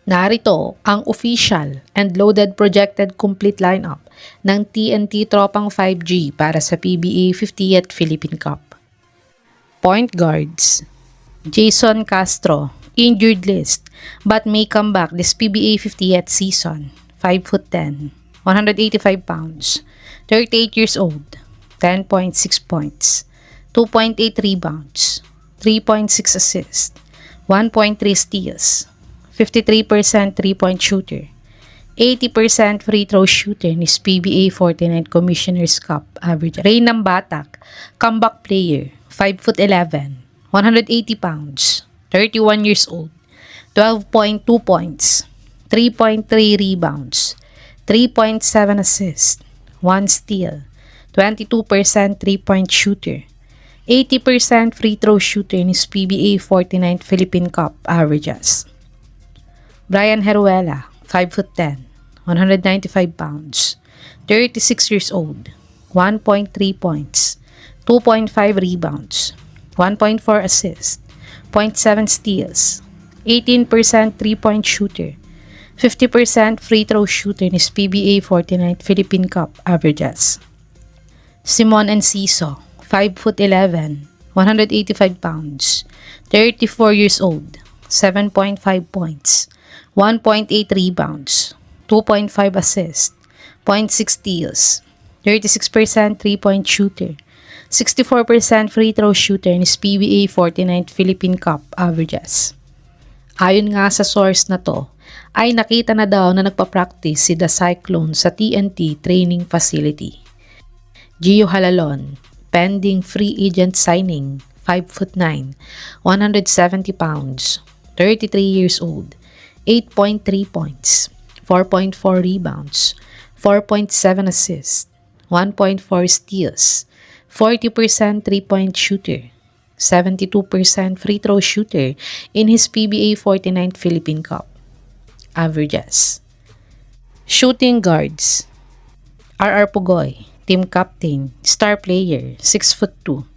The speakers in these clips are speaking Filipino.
Narito ang official and loaded projected complete lineup ng TNT Tropang 5G para sa PBA 50th Philippine Cup. Point guards: Jason Castro, injured list but may come back this PBA 50th season. 5'10", 185 pounds, 38 years old, 10.6 points, 2.8 rebounds, 3.6 assists, 1.3 steals, 53% 3-point shooter, 80% free throw shooter in his PBA 49 Commissioner's Cup average. Reynam Batak, comeback player, 5'11", 180 pounds, 31 years old, 12.2 points, 3.3 rebounds, 3.7 assists, 1 steal, 22% 3-point shooter, 80% free throw shooter in his PBA 49 Philippine Cup averages. Brian Heruela, 5'10", 195 pounds, 36 years old, 1.3 points, 2.5 rebounds, 1.4 assists, 0.7 steals, 18% 3-point shooter, 50% free throw shooter in his PBA 49 Philippine Cup averages. Simon Enciso, 5'11", 185 pounds, 34 years old, 7.5 points, 1.8 rebounds, 2.5 assists, 0.6 steals, 36% 3-point shooter, 64% free throw shooter in his PBA 49th Philippine Cup averages. Ayon nga sa source na to, ay nakita na daw na nagpa-practice si The Cyclone sa TNT training facility. Gio Halalon, pending free agent signing, 5'9", 170 pounds, 33 years old, 8.3 points, 4.4 rebounds, 4.7 assists, 1.4 steals, 40% 3-point shooter, 72% free throw shooter in his PBA 49th Philippine Cup averages. Shooting guards: RR Pugoy, team captain, star player, 6'2",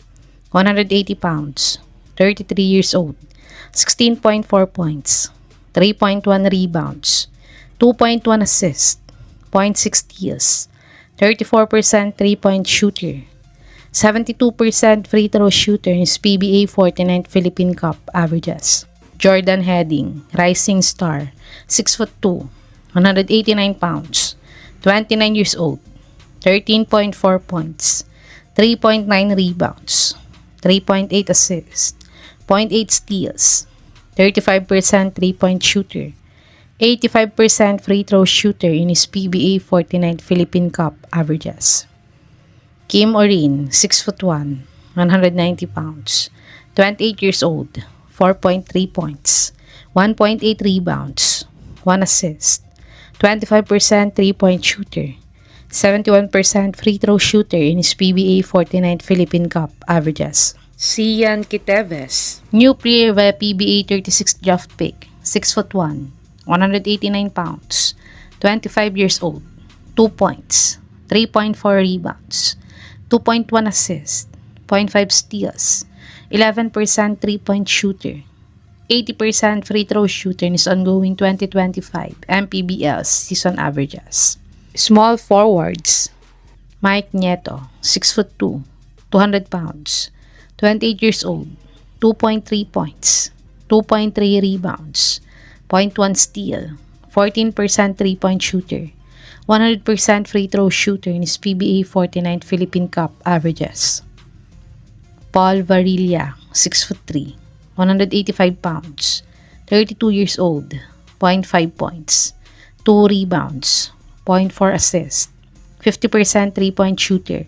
180 pounds, 33 years old, 16.4 points, 3.1 rebounds, 2.1 assists, 0.6 steals, 34% 3-point shooter, 72% free throw shooter in his PBA 49th Philippine Cup averages. Jordan Heading, rising star, 6'2", 189 pounds, 29 years old, 13.4 points, 3.9 rebounds, 3.8 assists, 0.8 steals, 35% 3-point shooter, 85% free throw shooter in his PBA 49th Philippine Cup averages. Kim Orin, 6'1", 190 pounds, 28 years old, 4.3 points, 1.8 rebounds, 1 assist, 25% 3-point shooter, 71% free throw shooter in his PBA 49th Philippine Cup averages. Sian Quiteves, new player via PBA 36th draft pick, 6'1", 189 pounds, 25 years old, 2 points, 3.4 rebounds, 2.1 assists, 0.5 steals, 11% 3-point shooter, 80% free throw shooter in his ongoing 2025 MPBL season averages. Small forwards: Mike Nieto, 6'2", 200 pounds, 28 years old, 2.3 points, 2.3 rebounds, 0.1 steal, 14% 3-point shooter, 100% free throw shooter in his PBA 49th Philippine Cup averages. Paul Varilla, 6'3", 185 pounds, 32 years old, 0.5 points, 2 rebounds, 0.4 assists, 50% 3-point shooter,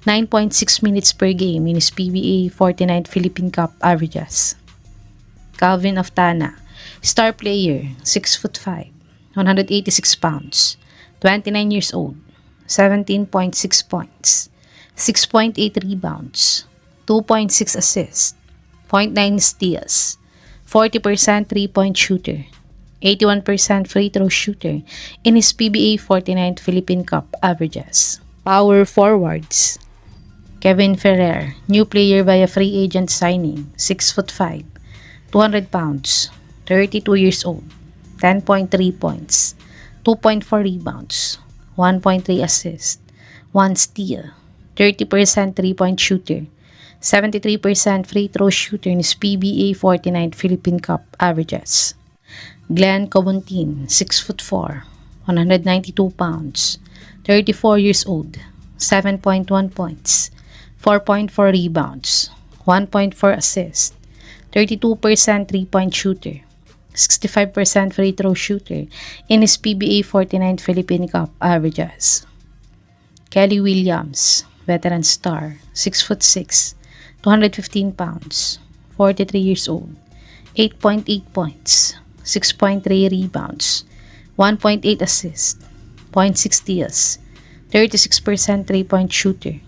9.6 minutes per game in his PBA 49th Philippine Cup averages. Calvin Aftana, star player, 6'5", 186 pounds, 29 years old, 17.6 points, 6.8 rebounds, 2.6 assists, 0.9 steals, 40% 3-point shooter, 81% free throw shooter in his PBA 49th Philippine Cup averages. Power forwards: Kevin Ferrer, new player via free agent signing, 6'5", 200 pounds, 32 years old, 10.3 points, 2.4 rebounds, 1.3 assists, 1 steal, 30% 3-point shooter, 73% free throw shooter in his PBA 49th Philippine Cup averages. Glenn Cobontin, 6'4", 192 pounds, 34 years old, 7.1 points, 4.4 rebounds, 1.4 assists, 32% 3-point shooter, 65% free throw shooter in his PBA 49th Philippine Cup averages. Kelly Williams, veteran star, 6'6", 215 pounds, 43 years old, 8.8 points, 6.3 rebounds, 1.8 assists, 0.6 steals, 36% 3-point shooter,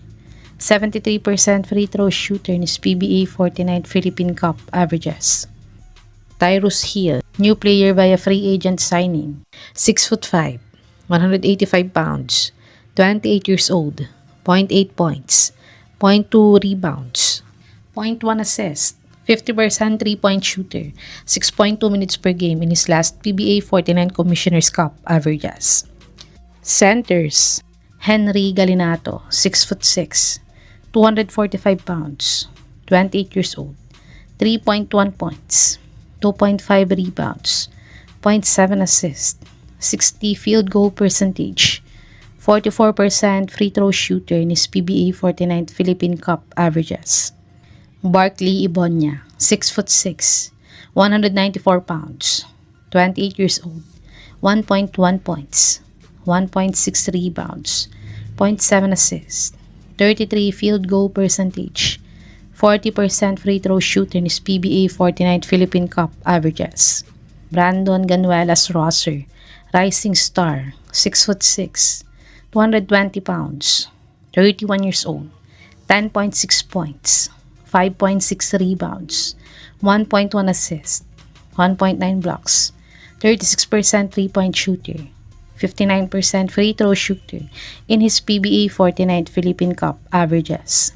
73% free throw shooter in his PBA 49th Philippine Cup averages. Tyrus Hill, new player via free agent signing, 6'5", 185 pounds, 28 years old, 0.8 points, 0.2 rebounds, 0.1 assist, 50% 3-point shooter, 6.2 minutes per game in his last PBA 49 Commissioner's Cup averages. Centers, Henry Galinato, 6'6", 245 pounds, 28 years old, 3.1 points, 2.5 rebounds, 0.7 assists, 60 field goal percentage, 44% free throw shooter in his PBA 49th Philippine Cup averages. Barkley Ibonya, 6'6", 194 pounds, 28 years old, 1.1 points, 1.6 rebounds, 0.7 assists, 33 field goal percentage, 40% free throw shooter in his PBA 49th Philippine Cup averages. Brandon Ganuelas Rosser, rising star, 6'6", 220 pounds, 31 years old, 10.6 points, 5.6 rebounds, 1.1 assist, 1.9 blocks, 36% 3-point shooter, 59% free throw shooter in his PBA 49th Philippine Cup averages.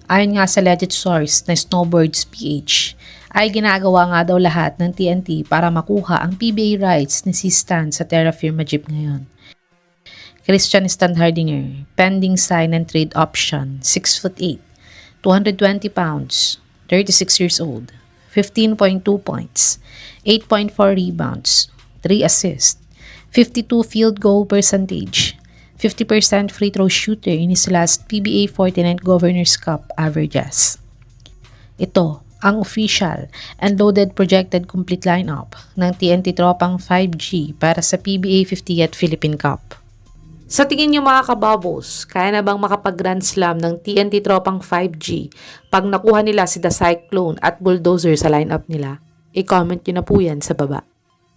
Ayon nga sa legit source na Snowbirds PH, ay ginagawa nga daw lahat ng TNT para makuha ang PBA rights ni si Stan sa Terra Firma Jeep ngayon. Christian Standhardinger, pending sign and trade option, 6'8", 220 pounds, 36 years old, 15.2 points, 8.4 rebounds, 3 assists, 52 field goal percentage, 50% free throw shooter in his last PBA 49 Governor's Cup averages. Ito ang official and loaded projected complete lineup ng TNT Tropang 5G para sa PBA 50th Philippine Cup. Sa tingin niyo mga kabubbles, kaya na bang makapag-grand slam ng TNT Tropang 5G pag nakuha nila si The Cyclone at Bulldozer sa lineup nila? I-comment niyo na po yan sa baba.